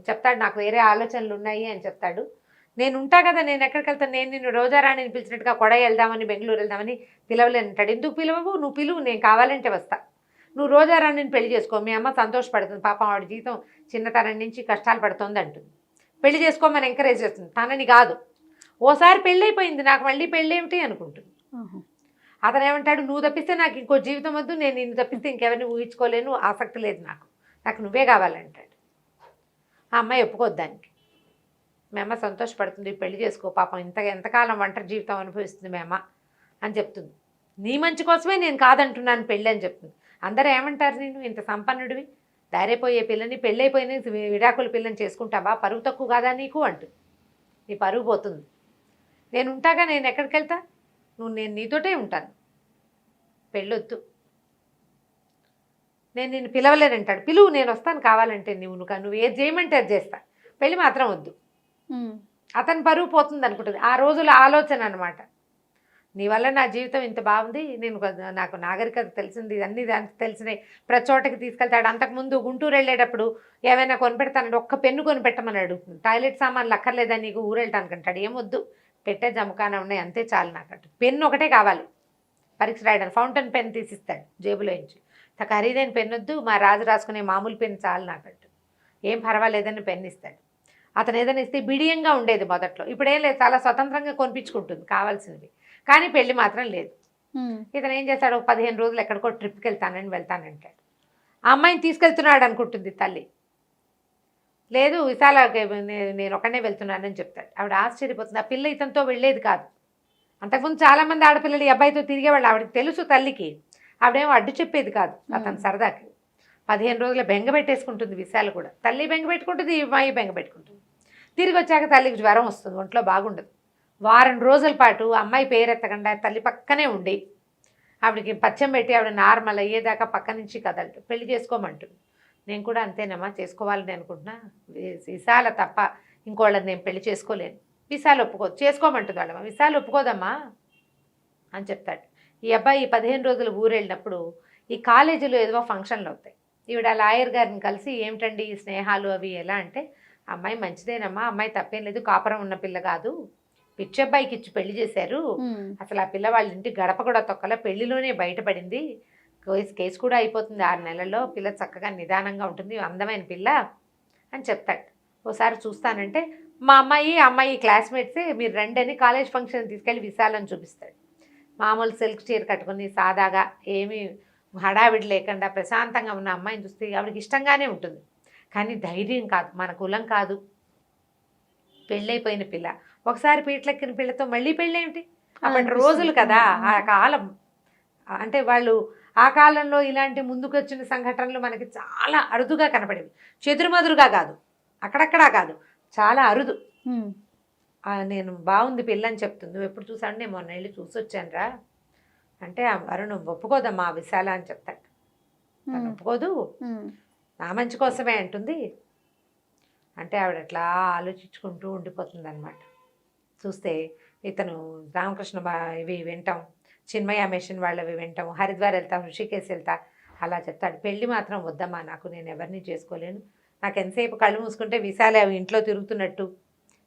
S3: చెప్తాడు నాకు వేరే ఆలోచనలు ఉన్నాయి అని చెప్తాడు. నేను ఉంటా కదా, నేను ఎక్కడికి వెళ్తాను, నేను నిన్ను రోజారాణిని పిలిచినట్టుగా కొడై వెళ్దామని బెంగళూరు వెళ్దామని పిలవలేనంటాడు. ఎందుకు పిలవవు, నువ్వు పిలువు, నేను కావాలంటే వస్తా. నువ్వు రోజారాణిని పెళ్లి చేసుకో, మీ అమ్మ సంతోషపడుతుంది, పాపం ఆవిడ జీవితం చిన్నతనం నుంచి కష్టాలు పడుతుంది అంటుంది. పెళ్లి చేసుకోమని ఎంకరేజ్ చేస్తుంది, తనని కాదు. ఓసారి పెళ్ళైపోయింది, నాకు మళ్ళీ పెళ్ళేమిటి అనుకుంటుంది. అతను ఏమంటాడు, నువ్వు తప్పిస్తే నాకు ఇంకో జీవితం వద్దు, నేను నిన్ను తప్పిస్తే ఇంకెవరిని ఊహించుకోలేను, ఆసక్తి లేదు నాకు నువ్వే కావాలంటాడు. ఆ అమ్మాయి ఒప్పుకోద్దు దానికి. మీ అమ్మ సంతోషపడుతుంది, పెళ్లి చేసుకో, పాపం ఎంతకాలం ఒంటరి జీవితం అనుభవిస్తుంది మీ అమ్మ అని చెప్తుంది. నీ మంచి కోసమే నేను కాదంటున్నాను పెళ్ళి అని చెప్తుంది. అందరూ ఏమంటారు, నేను ఇంత సంపన్నుడివి, దారైపోయే పిల్లని, పెళ్ళైపోయిన విడాకుల పిల్లని చేసుకుంటావా, పరువు తక్కువ కాదా నీకు అంటుంది. నీ పరువు పోతుంది. నేను ఉంటాగా, నేను ఎక్కడికి వెళ్తా, నేను నీతోటే ఉంటాను, పెళ్ళొద్దు, నేను నిన్ను పిలవలేనంటాడు. పిలువు, నేను వస్తాను కావాలంటే, నువ్వు ఏది చేయమంటే అది చేస్తా, పెళ్ళి మాత్రం వద్దు. అతని పరువు పోతుంది అనుకుంటుంది. ఆ రోజుల ఆలోచన అనమాట. నీ వల్ల నా జీవితం ఇంత బాగుంది, నాకు నాగరికత తెలిసింది, అన్నీ దానికి తెలిసినాయి, ప్రతి చోటకి తీసుకెళ్తాడు. అంతకుముందు గుంటూరు వెళ్ళేటప్పుడు ఏమైనా కొనిపెడతానంటే ఒక్క పెన్ను కొనిపెట్టమని అడుగుతుంది. టాయిలెట్ సామాన్లు అక్కర్లేదా నీకు, ఊరు వెళ్ళటానికి అంటాడు. ఏమొద్దు, పెట్టే జమకాన ఉన్నాయి అంతే చాలు నాకంట. పెన్ను ఒకటే కావాలి పరీక్ష రాయడానికి. ఫౌంటైన్ పెన్ తీసిస్తాడు జేబులో నుంచి. ఖరీదైన పెన్ను వద్దు, మా రాజు రాసుకునే మామూలు పెన్ను చాలు నాకంట. ఏం పర్వాలేదని పెన్ను ఇస్తాడు. అతను ఏదైనా ఇస్తే బిడియంగా ఉండేది మొదట్లో, ఇప్పుడేం లేదు, చాలా స్వతంత్రంగా కొనిపించుకుంటుంది కావాల్సినవి. కానీ పెళ్లి మాత్రం లేదు. ఇతను ఏం చేస్తాడు, 15 రోజులు ఎక్కడికో ట్రిప్కి వెళ్తానంటాడు. ఆ అమ్మాయిని తీసుకెళ్తున్నాడు అనుకుంటుంది తల్లి. లేదు విశాల, నేను ఒకనే వెళ్తున్నానని చెప్తాడు. ఆవిడ ఆశ్చర్యపోతుంది. ఆ పిల్ల ఇతనితో వెళ్ళేది కాదు. అంతకుముందు చాలామంది ఆడపిల్లలు ఈ అబ్బాయితో తిరిగేవాళ్ళు. ఆవిడకి తెలుసు తల్లికి. ఆవిడేమో అడ్డు చెప్పేది కాదు అతను సరదాకి. 15 రోజుల బెంగ పెట్టేసుకుంటుంది విశాల కూడా. తల్లి బెంగ పెట్టుకుంటుంది, ఈ అమ్మాయి బెంగ పెట్టుకుంటుంది. తిరిగి వచ్చాక తల్లికి జ్వరం వస్తుంది, ఒంట్లో బాగుండదు. వారం రోజుల పాటు అమ్మాయి పేరెత్తకుండా తల్లి పక్కనే ఉండి ఆవిడకి పచ్చం పెట్టి ఆవిడ నార్మల్ అయ్యేదాకా పక్క నుంచి కదలటు. పెళ్లి చేసుకోమంటుంది. నేను కూడా అంతేనమ్మా, చేసుకోవాలని అనుకుంటున్నా, విశాల తప్ప ఇంకోళ్ళని నేను పెళ్లి చేసుకోలేను. విశాల ఒప్పుకోదు, చేసుకోమంటుంది వాళ్ళమ్మ. విశాల ఒప్పుకోదమ్మా అని చెప్తాడు. ఈ అబ్బాయి 15 రోజులు ఊరు వెళ్ళినప్పుడు ఈ కాలేజీలో ఏదో ఫంక్షన్లు అవుతాయి. ఈవిడ లాయర్ గారిని కలిసి, ఏమిటండి ఈ స్నేహాలు అవి ఎలా అంటే, అమ్మాయి మంచిదేనమ్మా, అమ్మాయి తప్పేం లేదు, కాపురం ఉన్న పిల్ల కాదు, పిచ్చి అబ్బాయికి ఇచ్చి పెళ్లి చేశారు, అసలు ఆ పిల్ల వాళ్ళ ఇంటి గడప కూడా తొక్కల, పెళ్లిలోనే బయటపడింది, కేసు కూడా అయిపోతుంది 6 నెలల్లో, పిల్ల చక్కగా నిదానంగా ఉంటుంది, అందమైన పిల్ల అని చెప్తాడు. ఓసారి చూస్తానంటే మా అమ్మాయి క్లాస్మేట్సే, మీరు రండి అని కాలేజ్ ఫంక్షన్ తీసుకెళ్ళి విశాలని చూపిస్తాడు. మామూలు సిల్క్ చీర కట్టుకుని సాదాగా, ఏమీ హడావిడి లేకుండా ప్రశాంతంగా ఉన్న అమ్మాయిని చూస్తే ఆవిడకి ఇష్టంగానే ఉంటుంది. కానీ ధైర్యం కాదు, మన కులం కాదు, పెళ్ళైపోయిన పిల్ల, ఒకసారి పీటలెక్కిన పిల్లతో మళ్ళీ పెళ్ళేమిటి, అప్పటి రోజులు కదా ఆ కాలం. అంటే వాళ్ళు ఆ కాలంలో ఇలాంటి ముందుకు వచ్చిన సంఘటనలు మనకి చాలా అరుదుగా కనపడేవి. చెదురుమదురుగా కాదు, అక్కడక్కడా కాదు, చాలా అరుదు. నేను బాగుంది పిల్ల అని చెప్తుంది. నువ్వు ఎప్పుడు చూసాను, నేను మొన్న వెళ్ళి చూసి వచ్చాను రా అంటే, అరుణ్ ఒప్పుకోదమ్మా విశాల అని చెప్తాడు. తను ఒప్పుకోదు, నా మంచి కోసమే అంటుంది. అంటే ఆవిడ అట్లా ఆలోచించుకుంటూ ఉండిపోతుంది అనమాట. చూస్తే ఇతను రామకృష్ణ ఇవి వింటాం, చిన్మయ మిషన్ వాళ్ళవి వింటాం, హరిద్వార్ వెళ్తాం, ఋషికేశ్ వెళ్తా, అలా చెప్తాడు. పెళ్ళి మాత్రం వద్దమ్మా నాకు, నేను ఎవరిని చేసుకోలేను, నాకు ఎంతసేపు కళ్ళు మూసుకుంటే విశాల ఇంట్లో తిరుగుతున్నట్టు,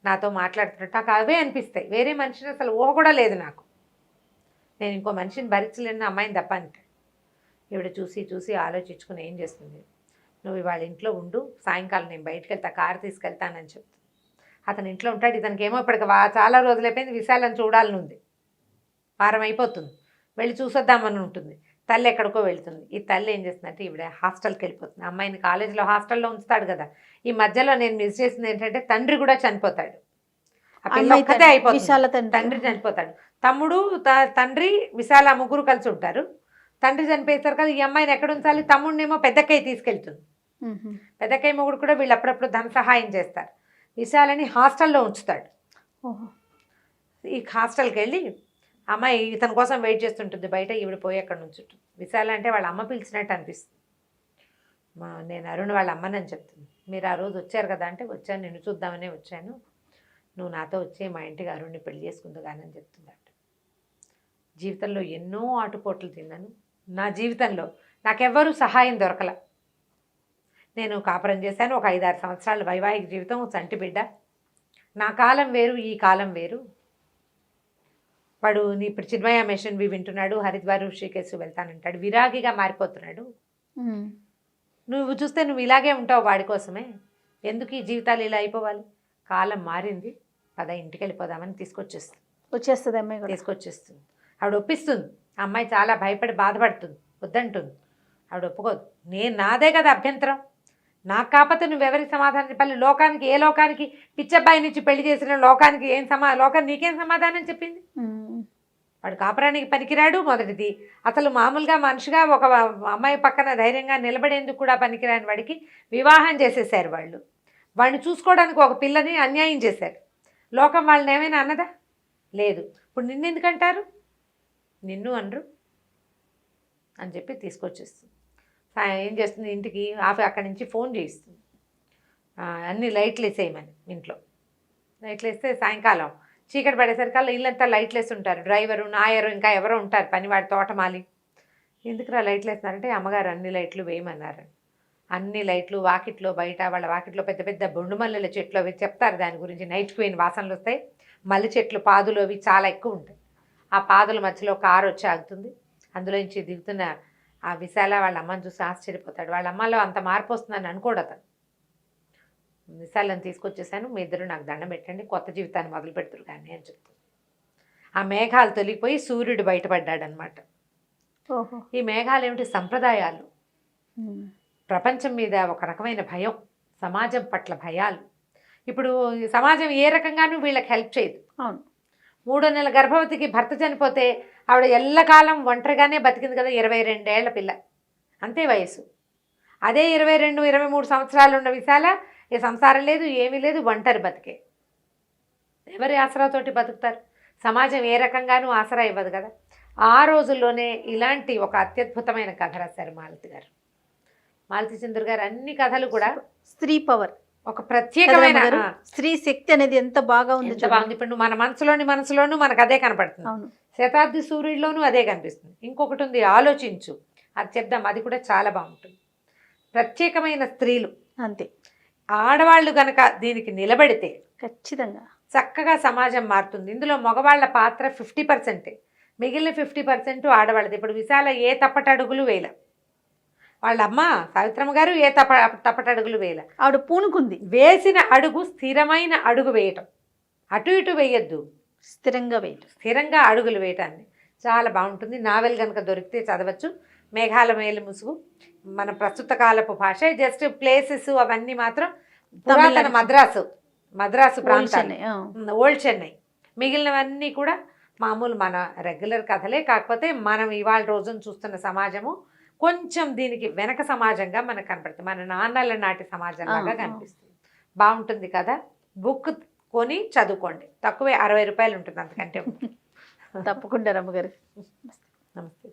S3: నాతో మాట్లాడుతున్నట్టు నాకు అవే అనిపిస్తాయి. వేరే మనిషిని అసలు ఊహ కూడా లేదు నాకు, నేను ఇంకో మనిషిని భరించలేని అమ్మాయిని తప్ప అంటే. ఈవిడ చూసి ఆలోచించుకుని ఏం చేస్తుంది, నువ్వు ఇవాళ ఇంట్లో ఉండు, సాయంకాలం నేను బయటకు వెళ్తా, కారు తీసుకెళ్తానని చెప్తాను. అతను ఇంట్లో ఉంటాడు. ఇతనికి ఏమో ఇప్పటికి చాలా రోజులైపోయింది విశాలను చూడాలని ఉంది. వారం అయిపోతుంది, వెళ్ళి చూసొద్దామని ఉంటుంది. తల్లి ఎక్కడికో వెళ్తుంది. ఈ తల్లి ఏం చేస్తుందంటే ఈవిడ హాస్టల్కి వెళ్ళిపోతుంది. అమ్మాయిని కాలేజీలో హాస్టల్లో ఉంచుతాడు కదా. ఈ మధ్యలో నేను మిస్ చేసింది ఏంటంటే తండ్రి కూడా చనిపోతాడు. ఆ పిల్ల ఒక్కతే అయిపోతుంది. తండ్రి చనిపోతాడు. తమ్ముడు తండ్రి విశాల ముగ్గురు కలిసి ఉంటారు. తండ్రి చనిపోతారు కదా, ఈ అమ్మాయిని ఎక్కడ ఉంచాలి? తమ్ముడినేమో పెద్దక్కయ్య తీసుకెళ్తుంది. పెద్దక్కయ్య మొగుడు కూడా వీళ్ళు అప్పుడప్పుడు ధన సహాయం చేస్తారు. విశాలని హాస్టల్లో ఉంచుతాడు. ఈ హాస్టల్కి వెళ్ళి అమ్మాయి ఇతని కోసం వెయిట్ చేస్తుంటుంది బయట. ఈవిడ పోయి అక్కడ నుంచుంటుంది. విశాల అంటే వాళ్ళ అమ్మ పిలిచినట్టు అనిపిస్తుంది. నేను అరుణ్ వాళ్ళ అమ్మనని చెప్తుంది. మీరు ఆ రోజు వచ్చారు కదా అంటే, వచ్చాను, నిన్ను చూద్దామనే వచ్చాను, నువ్వు నాతో వచ్చి మా ఇంటికి అరుణ్ని పెళ్లి చేసుకుందు కానీ అని చెప్తుందట. జీవితంలో ఎన్నో ఆటుపోట్లు తిన్నాను. నా జీవితంలో నాకెవ్వరూ సహాయం దొరకల. నేను కాపురం చేశాను, ఒక 5-6 సంవత్సరాల వైవాహిక జీవితం, చంటి బిడ్డ. నా కాలం వేరు, ఈ కాలం వేరు. వాడు ఇప్పుడు చిన్మయ మిషన్వి వింటున్నాడు, హరిద్వార్ ఋషికేశ్ వెళ్తానంటాడు, విరాగిగా మారిపోతున్నాడు. నువ్వు చూస్తే నువ్వు ఇలాగే ఉంటావు వాడి కోసమే. ఎందుకు ఈ జీవితాలు ఇలా అయిపోవాలి? కాలం మారింది, పద ఇంటికి వెళ్ళిపోదామని
S2: వచ్చేస్తుంది అమ్మాయి,
S3: తీసుకొచ్చేస్తుంది. ఆవిడ ఒప్పిస్తుంది. ఆ అమ్మాయి చాలా భయపడి బాధపడుతుంది, వద్దంటుంది. ఆవిడ ఒప్పుకోదు. నాదే కదా అభ్యంతరం, నాకు కాకపోతే నువ్వెవరికి సమాధానం చెప్పాలి? లోకానికి, ఏ లోకానికి పిచ్చబ్బాయి నుంచి పెళ్లి చేసిన లోకానికి లోకానికి నీకేం సమాధానం చెప్పింది? వాడు కాపురానికి పనికిరాడు మొదటిది. అసలు మామూలుగా మనిషిగా ఒక అమ్మాయి పక్కన ధైర్యంగా నిలబడేందుకు కూడా పనికిరాని వాడికి వివాహం చేసేసారు వాళ్ళు. వాడిని చూసుకోవడానికి ఒక పిల్లని అన్యాయం చేశారు. లోకం వాళ్ళని ఏమైనా అన్నదా? లేదు. ఇప్పుడు నిన్నెందుకంటారు? నిన్ను అనరు అని చెప్పి తీసుకొచ్చేస్తుంది. ఏం చేస్తుంది, ఇంటికి అక్కడి నుంచి ఫోన్ చేయిస్తుంది, అన్ని లైట్లు వేసేయమని. ఇంట్లో లైట్లు వేస్తే సాయంకాలం చీకటి పడేసరికల్లా ఇల్లంతా లైట్లు వేసి ఉంటారు. డ్రైవరు, నాయరు, ఇంకా ఎవరో ఉంటారు పనివాడి, తోటమాలి. ఎందుకురా లైట్లు వేస్తున్నారంటే అమ్మగారు అన్ని లైట్లు వేయమన్నారు. అన్ని లైట్లు వాకిట్లో, బయట వాళ్ళ వాకిట్లో పెద్ద పెద్ద బొండు మల్లెల చెట్లు అవి చెప్తారు దాని గురించి. నైట్ క్వీన్ వాసనలు వస్తాయి. మల్లె చెట్లు పాదులు అవి చాలా ఎక్కువ ఉంటాయి. ఆ పాదుల మధ్యలో కారు వచ్చి ఆగుతుంది. అందులో నుంచి దిగుతున్న ఆ విశాల వాళ్ళ అమ్మని చూసి ఆశ్చర్యపోతాడు. వాళ్ళ అమ్మలో అంత మార్పు వస్తుందని అనుకోడు అతను. విశాలను తీసుకొచ్చేసాను, మీ ఇద్దరు నాకు దండం పెట్టండి, కొత్త జీవితాన్ని మొదలు పెడుతురు కానీ అని చెప్తాను. ఆ మేఘాలు తొలిగిపోయి సూర్యుడు బయటపడ్డాడనమాట. ఈ మేఘాలు ఏమిటి? సంప్రదాయాలు, ప్రపంచం మీద ఒక రకమైన భయం, సమాజం పట్ల భయాలు. ఇప్పుడు సమాజం ఏ రకంగానూ వీళ్ళకి హెల్ప్ చేయదు.
S2: అవును.
S3: 3వ నెల గర్భవతికి భర్త చనిపోతే ఆవిడ ఎల్లకాలం ఒంటరిగానే బతికింది కదా. 22 ఏళ్ల పిల్ల, అంతే వయసు. అదే 22-23 సంవత్సరాలు ఉన్న విశాల ఏ సంసారం లేదు, ఏమీ లేదు, ఒంటరి బతికే. ఎవరి ఆసరాతోటి బతుకుతారు? సమాజం ఏ రకంగానూ ఆసరా ఇవ్వదు కదా. ఆ రోజుల్లోనే ఇలాంటి ఒక అత్యద్భుతమైన కథ రాశారు మాలతి గారు. మాలతి చంద్ర గారు అన్ని కథలు కూడా
S2: స్త్రీ పవర్,
S3: ఒక ప్రత్యేకమైన
S2: స్త్రీ శక్తి అనేది ఎంత బాగా ఉంది.
S3: ఇప్పుడు నువ్వు మన మనసులోను మనకు అదే కనపడుతుంది. శతాబ్ది సూర్యుడిలోనూ అదే కనిపిస్తుంది. ఇంకొకటి ఉంది, ఆలోచించు, అది చెప్దాం, అది కూడా చాలా బాగుంటుంది. ప్రత్యేకమైన స్త్రీలు,
S2: అంతే.
S3: ఆడవాళ్ళు కనుక దీనికి నిలబడితే
S2: ఖచ్చితంగా
S3: చక్కగా సమాజం మారుతుంది. ఇందులో మగవాళ్ళ పాత్ర 50%, మిగిలిన 50% ఆడవాళ్ళది. ఇప్పుడు విశాల ఏ తప్పటడుగులు వేయల, వాళ్ళ అమ్మ సావిత్రమ్మ గారు ఏ తప్పటడుగులు వేయల.
S2: ఆవిడ పూనుకుంది.
S3: వేసిన అడుగు స్థిరమైన అడుగు వేయటం, అటు ఇటు వేయద్దు, స్థిరంగా అడుగులు వేయటాన్ని చాలా బాగుంటుంది. నావెల్ కనుక దొరికితే చదవచ్చు. మేఘాల మేలు ముసుగు మన ప్రస్తుత కాలపు భాష. జస్ట్ ప్లేసెస్ అవన్నీ మాత్రం పురాతన మద్రాసు ప్రాంతాన్ని, ఓల్డ్ చెన్నై. మిగిలినవన్నీ కూడా మామూలు మన రెగ్యులర్ కథలే. కాకపోతే మనం ఇవాళ రోజున చూస్తున్న సమాజము కొంచెం దీనికి వెనక సమాజంగా మనకు కనపడుతుంది. మన నాన్నల నాటి సమాజంలాగా కనిపిస్తుంది. బాగుంటుంది కదా. బుక్ కొని చదువుకోండి, తక్కువే, 60 రూపాయలు ఉంటుంది, అంతకంటే.
S2: తప్పకుండా రమ్మగారు.
S3: నమస్తే.